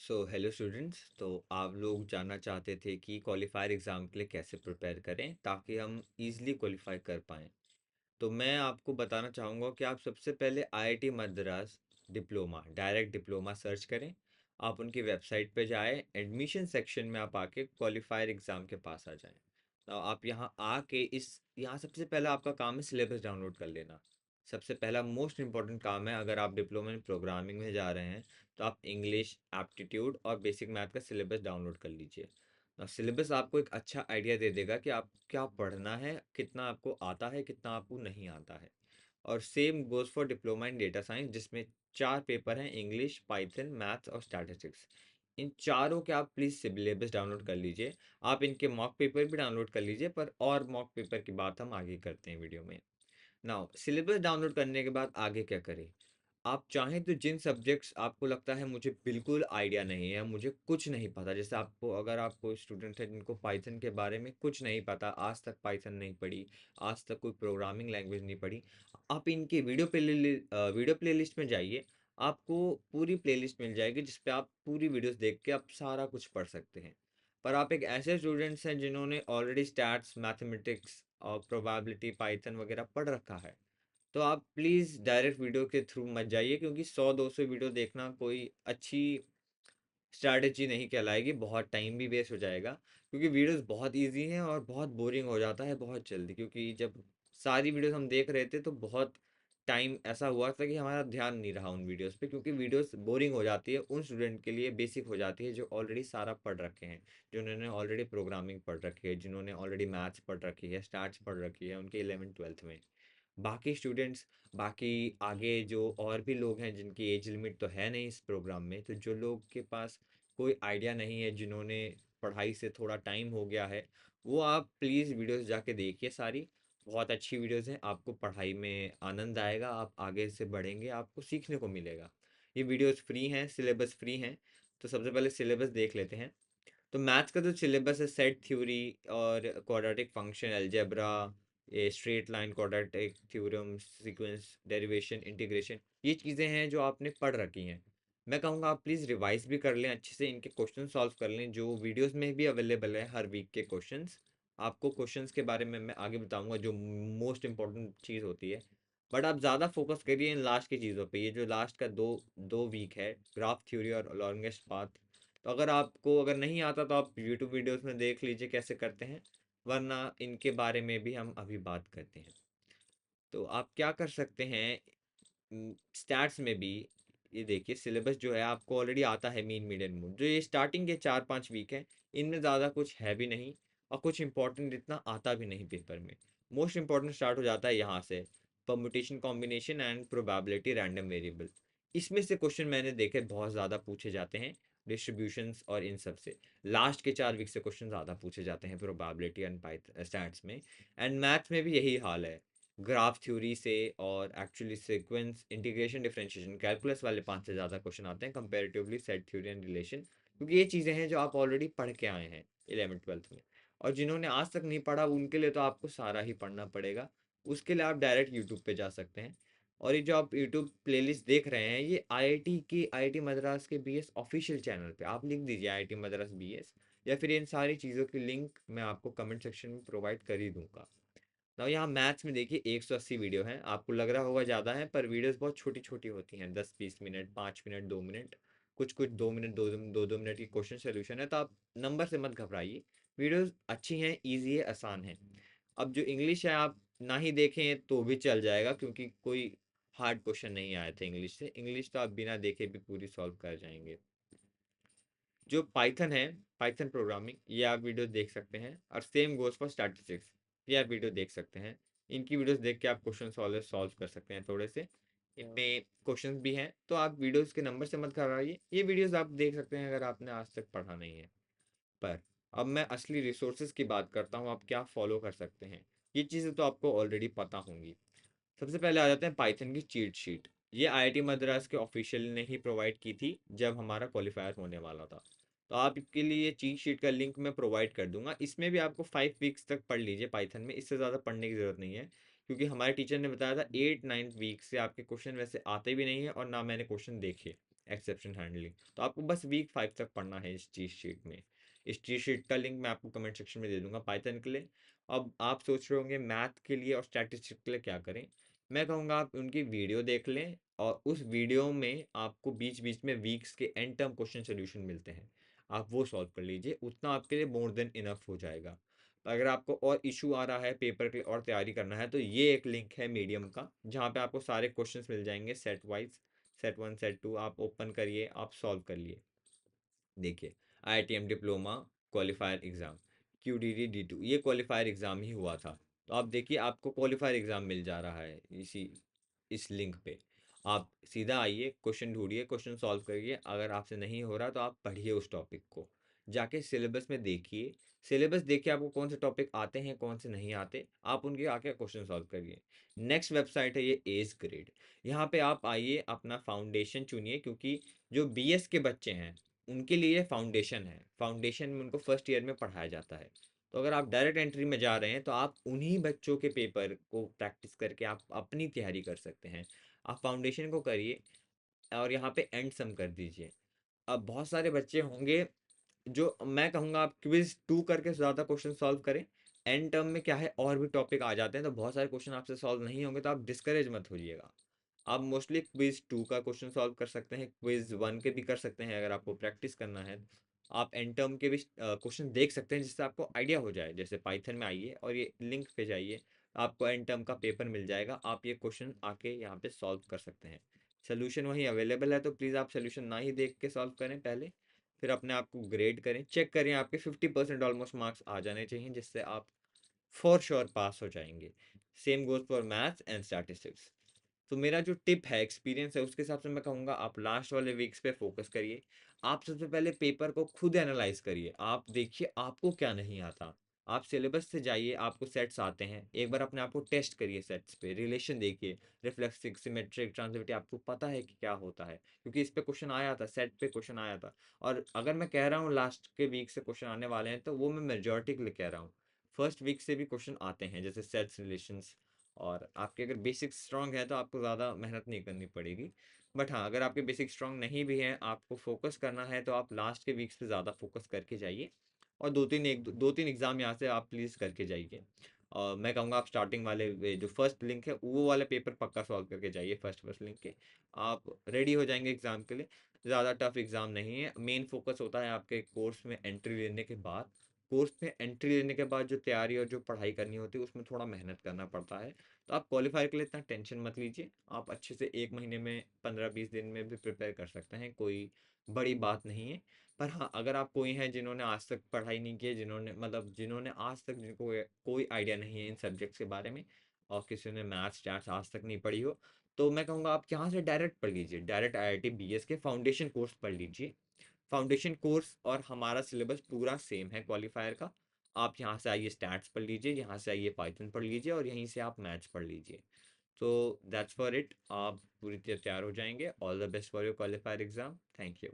Hello students. तो आप लोग जानना चाहते थे कि क्वालिफायर एग्ज़ाम के लिए कैसे प्रिपेयर करें ताकि हम इजीली क्वालिफाई कर पाएँ। तो मैं आपको बताना चाहूँगा कि आप सबसे पहले IIT Madras diploma direct diploma search करें। आप उनकी वेबसाइट पे जाएँ, एडमिशन सेक्शन में आप आके क्वालिफायर एग्ज़ाम के पास आ जाएँ। तो आप यहाँ आके इस यहाँ सबसे पहला आपका काम है सिलेबस डाउनलोड कर लेना। सबसे पहला मोस्ट इम्पॉर्टेंट काम है, अगर आप डिप्लोमा इन प्रोग्रामिंग में जा रहे हैं तो आप इंग्लिश, एप्टीट्यूड और बेसिक मैथ का सिलेबस डाउनलोड कर लीजिए। सिलेबस आपको एक अच्छा आइडिया दे देगा कि आप क्या पढ़ना है, कितना आपको आता है, कितना आपको नहीं आता है। और same goes for diploma in data science, जिसमें 4 पेपर हैं, इंग्लिश, पाइथन, मैथ्स और स्टैटिस्टिक्स। इन चारों के आप प्लीज़ सिलेबस डाउनलोड कर लीजिए। आप इनके मॉक पेपर भी डाउनलोड कर लीजिए, पर और मॉक पेपर की बात हम आगे करते हैं वीडियो में। नाउ सिलेबस डाउनलोड करने के बाद आगे क्या करें? आप चाहें तो जिन सब्जेक्ट्स आपको लगता है मुझे बिल्कुल आइडिया नहीं है, मुझे कुछ नहीं पता, जैसे आपको अगर आप कोई स्टूडेंट है जिनको पाइथन के बारे में कुछ नहीं पता, आज तक पाइथन नहीं पढ़ी, आज तक कोई प्रोग्रामिंग लैंग्वेज नहीं पढ़ी, आप इनकी वीडियो प्लेलिस्ट में जाइए। आपको पूरी प्लेलिस्ट मिल जाएगी जिस पे आप पूरी वीडियोस देख के आप सारा कुछ पढ़ सकते हैं। पर आप एक ऐसे स्टूडेंट्स हैं जिन्होंने ऑलरेडी स्टैट्स, मैथमेटिक्स और प्रोबेबिलिटी, पाइथन वगैरह पढ़ रखा है, तो आप प्लीज़ डायरेक्ट वीडियो के थ्रू मत जाइए, क्योंकि 100-200 वीडियो देखना कोई अच्छी स्ट्रैटेजी नहीं कहलाएगी, बहुत टाइम भी वेस्ट हो जाएगा। क्योंकि वीडियोस बहुत इजी हैं और बहुत बोरिंग हो जाता है बहुत जल्दी, क्योंकि जब सारी वीडियोस हम देख रहे थे तो बहुत टाइम ऐसा हुआ था कि हमारा ध्यान नहीं रहा उन वीडियोस पे, क्योंकि वीडियोस बोरिंग हो जाती है उन स्टूडेंट के लिए, बेसिक हो जाती है जो ऑलरेडी सारा पढ़ रखे हैं, जिन्होंने ऑलरेडी प्रोग्रामिंग पढ़ रखी है, जिन्होंने ऑलरेडी मैथ्स पढ़ रखी है, स्टैट्स पढ़ रखी है उनके 11th-12th में। बाकी स्टूडेंट्स, बाकी आगे जो और भी लोग हैं जिनकी एज लिमिट तो है नहीं इस प्रोग्राम में, तो जो लोग के पास कोई आइडिया नहीं है, जिन्होंने पढ़ाई से थोड़ा टाइम हो गया है, वो आप प्लीज़ वीडियोस जाके देखिए सारी। बहुत अच्छी वीडियोस हैं, आपको पढ़ाई में आनंद आएगा, आप आगे से बढ़ेंगे, आपको सीखने को मिलेगा। ये वीडियोस फ्री हैं, सिलेबस फ्री हैं। तो सबसे पहले सिलेबस देख लेते हैं। तो मैथ्स का जो सिलेबस है, सेट थ्योरी और क्वाड्रेटिक फंक्शन, अलजेब्रा, ये straight line, quadratic theorem, sequence, derivation, integration, ये चीज़ें हैं जो आपने पढ़ रखी हैं। मैं कहूँगा आप प्लीज़ रिवाइज भी कर लें अच्छे से, इनके क्वेश्चन सॉल्व कर लें जो वीडियोस में भी अवेलेबल है हर वीक के क्वेश्चंस। आपको क्वेश्चंस के बारे में मैं आगे बताऊंगा जो मोस्ट इंपॉर्टेंट चीज़ होती है। बट आप ज़्यादा फोकस करिए इन लास्ट की चीज़ों पे। ये जो लास्ट का दो दो वीक है, ग्राफ थ्योरी और लॉन्गेस्ट पाथ, तो अगर नहीं आता तो आप यूट्यूब वीडियोस में देख लीजिए कैसे करते हैं, वरना इनके बारे में भी हम अभी बात करते हैं। तो आप क्या कर सकते हैं, स्टैट्स में भी ये देखिए, सिलेबस जो है आपको ऑलरेडी आता है, मीन मीडियन मोड, जो ये स्टार्टिंग के 4-5 वीक है, इनमें ज़्यादा कुछ है भी नहीं और कुछ इंपॉर्टेंट इतना आता भी नहीं पेपर में। मोस्ट इंपॉर्टेंट स्टार्ट हो जाता है यहाँ से, permutation, combination and probability, random variable. इसमें से क्वेश्चन मैंने देखे बहुत ज़्यादा पूछे जाते हैं, डिस्ट्रीब्यूशंस और इन सब से। लास्ट के 4 वीक से क्वेश्चन ज़्यादा पूछे जाते हैं प्रोबेबिलिटी एंड स्टैट्स में। एंड मैथ में भी यही हाल है, ग्राफ थ्योरी से और actually sequence, integration, differentiation, calculus वाले 5 से ज़्यादा क्वेश्चन आते हैं comparatively set theory and relation, क्योंकि ये चीज़ें हैं जो आप ऑलरेडी पढ़ के आए हैं 11th-12th में। और जिन्होंने आज तक नहीं पढ़ा उनके लिए तो आपको सारा ही पढ़ना पड़ेगा। उसके लिए आप डायरेक्ट यूट्यूब पे जा सकते हैं। और ये जो आप यूट्यूब प्लेलिस्ट देख रहे हैं, ये आईआईटी मद्रास के बीएस ऑफिशियल चैनल पे आप लिख दीजिए आईआईटी मद्रास बीएस, या फिर इन सारी चीज़ों की लिंक मैं आपको कमेंट सेक्शन में प्रोवाइड कर ही दूंगा। ना यहाँ मैथ्स में देखिए 180 वीडियो हैं, आपको लग रहा होगा ज़्यादा है, पर वीडियोस बहुत छोटी छोटी होती हैं, 10-20 मिनट, 5 मिनट, 2 मिनट, कुछ कुछ 2 मिनट, दो दो मिनट की क्वेश्चन सोल्यूशन है। तो आप नंबर से मत घबराइए, वीडियोस अच्छी हैं, इजी है, आसान है। अब जो इंग्लिश है आप ना ही देखें तो भी चल जाएगा, क्योंकि कोई हार्ड क्वेश्चन नहीं आए थे इंग्लिश से। इंग्लिश तो आप बिना देखे भी पूरी सॉल्व कर जाएंगे। जो पाइथन है, पाइथन प्रोग्रामिंग, ये आप वीडियो देख सकते हैं। और सेम गोज फॉर स्टैटिस्टिक्स, ये आप वीडियो देख सकते हैं। इनकी वीडियोस देख के आप क्वेश्चन सॉल्व सॉल्व कर सकते हैं थोड़े से। इनमें क्वेश्चंस भी हैं, तो आप वीडियोस के नंबर से मत घबराइए, ये वीडियोस आप देख सकते हैं अगर आपने आज तक पढ़ा नहीं है। पर अब मैं असली रिसोर्सेज की बात करता हूँ, आप क्या फॉलो कर सकते हैं। ये चीज़ें तो आपको ऑलरेडी पता होंगी। सबसे पहले आ जाते हैं पाइथन की चीट शीट। ये आईआईटी मद्रास के ऑफिशियल ने ही प्रोवाइड की थी जब हमारा क्वालिफायर होने वाला था। तो आप इसके लिए चीट शीट का लिंक मैं प्रोवाइड कर दूंगा। इसमें भी आपको 5 वीक्स तक पढ़ लीजिए पाइथन में, इससे ज़्यादा पढ़ने की ज़रूरत नहीं है, क्योंकि हमारे टीचर ने बताया था 8-9 वीक से आपके क्वेश्चन वैसे आते भी नहीं है और ना मैंने क्वेश्चन देखे। Exception handling. तो आपको बस वीक 5 तक पढ़ना है इस चीज शीट में। इस चीज शीट का लिंक मैं आपको कमेंट सेक्शन में दे दूंगा पाइथन के लिए। अब आप सोच रहे होंगे मैथ के लिए और स्टैटिस्टिक्स के लिए क्या करें। मैं कहूँगा आप उनकी वीडियो देख लें, और उस वीडियो में आपको बीच बीच में वीक्स के एंड टर्म क्वेश्चन सोल्यूशन मिलते हैं, आप वो सॉल्व कर लीजिए, उतना आपके लिए मोर देन इनफ हो जाएगा। अगर आपको और इशू आ रहा है पेपर के लिए और तैयारी करना है, तो ये एक लिंक है मीडियम का, जहाँ पे आपको सारे क्वेश्चंस मिल जाएंगे set wise, set one set two, आप ओपन करिए, आप सॉल्व करिए। देखिए, IITM diploma qualifier exam QDD-D2, ये क्वालिफायर एग्ज़ाम ही हुआ था। तो आप देखिए, आपको क्वालिफायर एग्ज़ाम मिल जा रहा है इस लिंक पे। आप सीधा आइए, क्वेश्चन ढूंढिए, क्वेश्चन सॉल्व करिए। अगर आपसे नहीं हो रहा तो आप पढ़िए उस टॉपिक को, जाके सिलेबस में देखिए। सिलेबस देखिए आपको कौन से टॉपिक आते हैं, कौन से नहीं आते, आप उनके आके क्वेश्चन सॉल्व करिए। नेक्स्ट वेबसाइट है ये एज ग्रेड। यहाँ पे आप आइए, अपना फाउंडेशन चुनिए, क्योंकि जो BS के बच्चे हैं उनके लिए फाउंडेशन है। फाउंडेशन में उनको फर्स्ट ईयर में पढ़ाया जाता है। तो अगर आप डायरेक्ट एंट्री में जा रहे हैं तो आप उन्हीं बच्चों के पेपर को प्रैक्टिस करके आप अपनी तैयारी कर सकते हैं। आप फाउंडेशन को करिए और यहाँ पे एंड सम कर दीजिए। अब बहुत सारे बच्चे होंगे, जो मैं कहूँगा आप क्विज 2 करके ज़्यादा क्वेश्चन सॉल्व करें। एंड टर्म में क्या है, और भी टॉपिक आ जाते हैं, तो बहुत सारे क्वेश्चन आपसे सॉल्व नहीं होंगे, तो आप डिस्करेज मत होइएगा। आप मोस्टली क्विज 2 का क्वेश्चन सॉल्व कर सकते हैं, क्विज 1 के भी कर सकते हैं अगर आपको प्रैक्टिस करना है। आप एंड टर्म के भी क्वेश्चन देख सकते हैं, जिससे आपको आइडिया हो जाए। जैसे पाइथन में आइए और ये लिंक पे जाइए, आपको एंड टर्म का पेपर मिल जाएगा, आप ये क्वेश्चन आके यहाँ पे सॉल्व कर सकते हैं। सोल्यूशन वहीं अवेलेबल है, तो प्लीज़ आप सोल्यूशन ना ही देख के सॉल्व करें पहले, फिर अपने आप को ग्रेड करें, चेक करें, आपके 50% ऑलमोस्ट मार्क्स आ जाने चाहिए, जिससे आप फॉर श्योर पास हो जाएंगे। Same goes for maths and statistics. तो मेरा जो टिप है, एक्सपीरियंस है, उसके हिसाब से मैं कहूँगा आप लास्ट वाले वीक्स पे फोकस करिए। आप सबसे पहले पेपर को खुद एनालाइज करिए, आप देखिए आपको क्या नहीं आता। आप सिलेबस से जाइए, आपको सेट्स आते हैं, एक बार अपने आप को टेस्ट करिए सेट्स पे, रिलेशन देखिए, रिफ्लेक्सिव, सिमेट्रिक, ट्रांजिटिविटी, आपको पता है कि क्या होता है, क्योंकि इस पे क्वेश्चन आया था, सेट पे क्वेश्चन आया था। और अगर मैं कह रहा हूँ लास्ट के वीक से क्वेश्चन आने वाले हैं, तो वो मैं मेजोरिटी के लिए कह रहा हूँ। फर्स्ट वीक से भी क्वेश्चन आते हैं, जैसे सेट्स, रिलेशंस। और आपके अगर बेसिक स्ट्रांग है तो आपको ज़्यादा मेहनत नहीं करनी पड़ेगी। बट हाँ, अगर आपके बेसिक स्ट्रांग नहीं भी हैं, आपको फोकस करना है, तो आप लास्ट के वीक्स पे ज़्यादा फोकस करके जाइए। और दो तीन एग्ज़ाम यहाँ से आप प्लीज़ करके जाइए। और मैं कहूँगा आप स्टार्टिंग वाले जो फर्स्ट लिंक है, वो वाले पेपर पक्का सॉल्व करके जाइए, फर्स्ट फर्स्ट लिंक के। आप रेडी हो जाएंगे एग्ज़ाम के लिए। ज़्यादा टफ एग्ज़ाम नहीं है। मेन फोकस होता है आपके कोर्स में एंट्री लेने के बाद। कोर्स में एंट्री लेने के बाद जो तैयारी और जो पढ़ाई करनी होती है, उसमें थोड़ा मेहनत करना पड़ता है। तो आप क्वालिफायर के लिए इतना टेंशन मत लीजिए। आप अच्छे से 1 महीने में, 15-20 दिन में भी प्रिपेयर कर सकते हैं, कोई बड़ी बात नहीं है। पर हाँ, अगर आप कोई हैं जिन्होंने आज तक पढ़ाई नहीं की है, जिन्होंने आज तक, जिनको कोई आइडिया नहीं है इन सब्जेक्ट्स के बारे में, और किसी ने मैथ्स स्टैट्स आज तक नहीं पढ़ी हो, तो मैं कहूँगा आप यहाँ से डायरेक्ट पढ़ लीजिए, डायरेक्ट IIT BS के फाउंडेशन कोर्स पढ़ लीजिए। फाउंडेशन कोर्स और हमारा सिलेबस पूरा सेम है क्वालिफायर का। आप यहाँ से आइए स्टैट्स पढ़ लीजिए, यहाँ से आइए पाइथन पढ़ लीजिए, और यहीं से आप मैथ्स पढ़ लीजिए। तो दैट्स फॉर इट। आप पूरी तरह तैयार हो जाएंगे। All the best for your qualifier exam. Thank you.